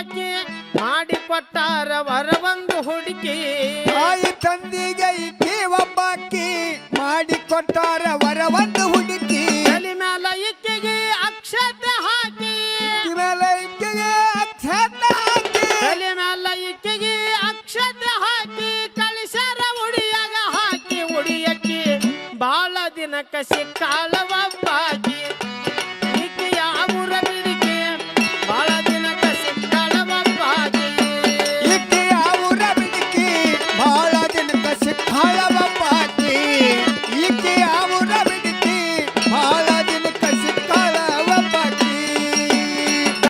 ಒಬ್ಬಾಕಿ ಮಾಡಿ ಕೊಟ್ಟಾರ ವರ ಒಂದು ಹುಡುಕಿ ತಾಯಿ ತಂದಿಗೆ ಇಕ್ಕಿ ಒಬ್ಬಾಕಿ ಮಾಡಿ ಕೊಟ್ಟಾರ ವರ ಒಂದು ಹುಡುಕಿ ತಲೆ ಮ್ಯಾಲ ಇಕ್ಕಿಗೆ ಅಕ್ಷತೆ ಹಾಕಿ ಮೇಲೆ ಇಕ್ಕಿಗೆ ಅಕ್ಷತೆ ಹಾಕಿ ತಲೆ ಮ್ಯಾಲ ಇಕ್ಕಿಗೆ ಅಕ್ಷತೆ ಹಾಕಿ ಕಳಿಸ್ಯಾರ ಉಡಿಯಾಗ ಹಾಕಿ ಉಡಿಯಕ್ಕಿ ಬಾಳ ದಿನಕ್ಕ ಸಿಕ್ಕಾಳ ಒಬ್ಬಾಕಿ